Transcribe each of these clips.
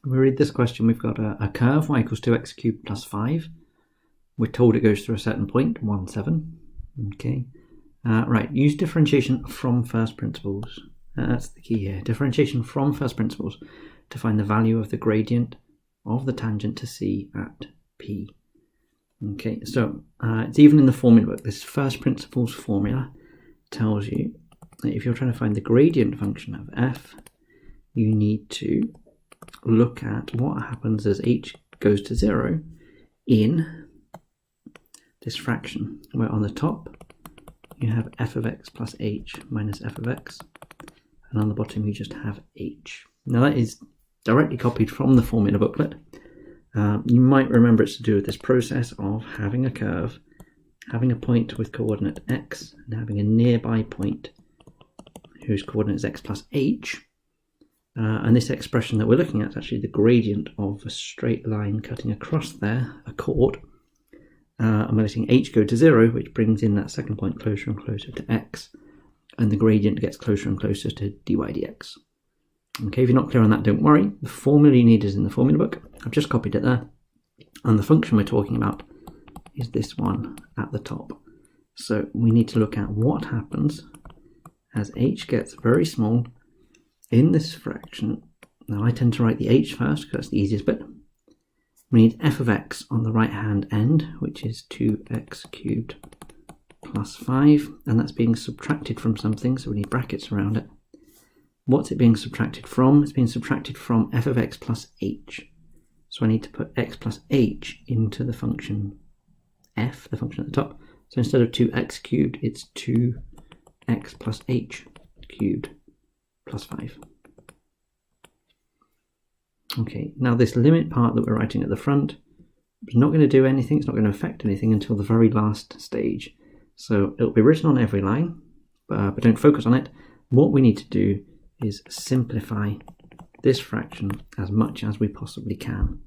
we read this question, we've got a curve y equals 2x cubed plus 5. We're told it goes through a certain point, 1, 7. Okay. Right, use differentiation from first principles. That's the key here. Differentiation from first principles to find the value of the gradient of the tangent to C at P. Okay, so it's even in the formula book. This first principles formula tells you that if you're trying to find the gradient function of f, you need to look at what happens as h goes to 0 in this fraction, where on the top you have f of x plus h minus f of x, and on the bottom you just have h. Now that is directly copied from the formula booklet. You might remember it's to do with this process of having a curve, having a point with coordinate x, and having a nearby point whose coordinate is x plus h. And this expression that we're looking at is actually the gradient of a straight line cutting across there, a chord. And we're letting h go to 0, which brings in that second point closer and closer to x, and the gradient gets closer and closer to dy dx. Okay, if you're not clear on that, don't worry. The formula you need is in the formula book. I've just copied it there. And the function we're talking about is this one at the top. So we need to look at what happens as h gets very small in this fraction. Now I tend to write the h first because that's the easiest bit. We need f of x on the right hand end, which is 2x cubed plus 5, and that's being subtracted from something, so we need brackets around it. What's it being subtracted from? It's being subtracted from f of x plus h. So I need to put x plus h into the function f, the function at the top. So instead of 2x cubed, it's 2x plus h cubed plus 5. Okay, now this limit part that we're writing at the front is not going to do anything, it's not going to affect anything until the very last stage. So it'll be written on every line, but don't focus on it. What we need to do is simplify this fraction as much as we possibly can.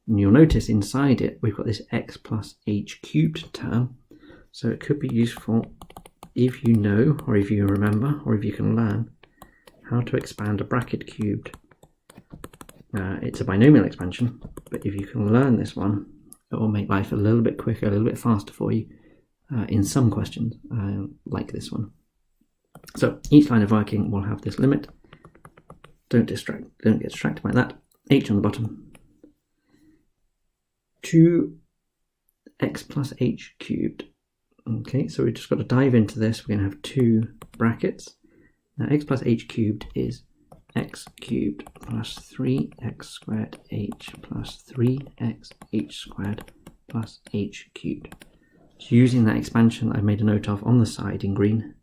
And you'll notice inside it we've got this x plus h cubed term, so it could be useful if you know, or if you remember, or if you can learn how to expand a bracket cubed. It's a binomial expansion, but if you can learn this one, it will make life a little bit quicker, a little bit faster for you in some questions like this one. So each line of working will have this limit. Don't get distracted by that. H on the bottom. 2x plus h cubed. Okay, so we've just got to dive into this. We're going to have two brackets. Now x plus h cubed is x cubed plus 3x squared h plus 3x h squared plus h cubed. So using that expansion that I've made a note of on the side in green,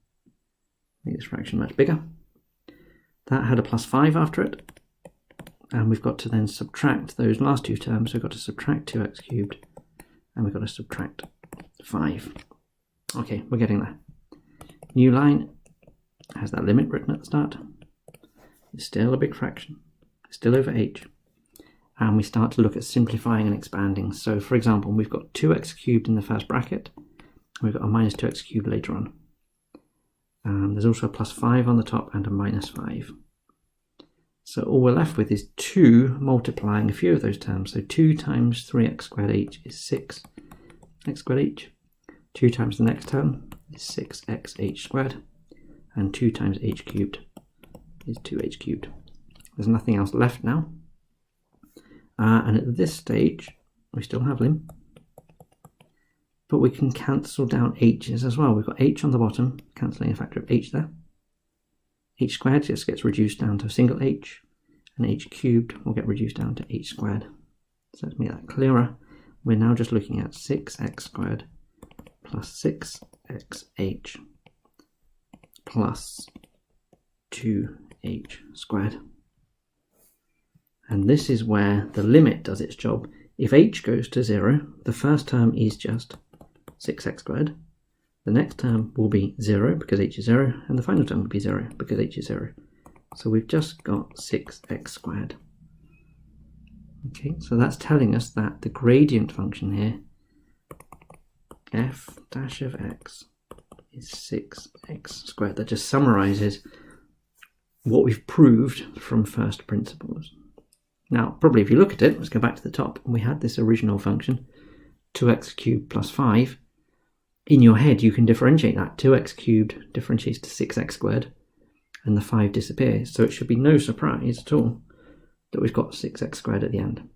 make this fraction much bigger. That had a plus 5 after it, and we've got to then subtract those last two terms. So we've got to subtract 2x cubed, and we've got to subtract 5. Okay, we're getting there. New line has that limit written at the start. It's still a big fraction, it's still over h, and we start to look at simplifying and expanding. So for example, we've got 2x cubed in the first bracket, and we've got a minus 2x cubed later on. There's also a plus 5 on the top and a minus 5. So all we're left with is 2 multiplying a few of those terms. So 2 times 3x squared h is 6x squared h. 2 times the next term is 6xh squared. And 2 times h cubed is 2h cubed. There's nothing else left now. And at this stage, we still have lim. But we can cancel down h's as well. We've got h on the bottom, cancelling a factor of h there. H squared just gets reduced down to a single h, and h cubed will get reduced down to h squared. So let's make that clearer. We're now just looking at 6x squared plus 6xh plus 2h squared. And this is where the limit does its job. If h goes to 0, the first term is just 6x squared. The next term will be 0 because h is 0, and the final term will be 0 because h is 0. So we've just got 6x squared. Okay, so that's telling us that the gradient function here, f dash of x, is 6x squared. That just summarizes what we've proved from first principles. Now, probably if you look at it, let's go back to the top, and we had this original function, 2x cubed plus 5. In your head, you can differentiate that. 2x cubed differentiates to 6x squared, and the 5 disappears. So it should be no surprise at all that we've got 6x squared at the end.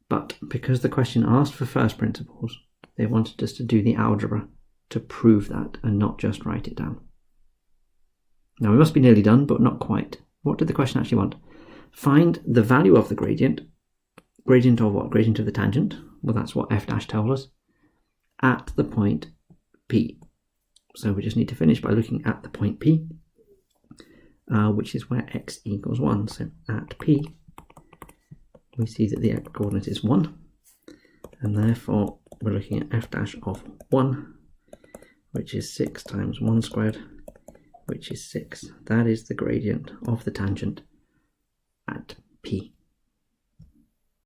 But because the question asked for first principles, they wanted us to do the algebra to prove that and not just write it down. Now we must be nearly done, but not quite. What did the question actually want? Find the value of the gradient. Gradient of what? Gradient of the tangent. Well, that's what f dash tells us. At the point P. So we just need to finish by looking at the point P, which is where x equals 1. So at P, we see that the x coordinate is 1, and therefore we're looking at f dash of 1, which is 6 times 1 squared, which is 6. That is the gradient of the tangent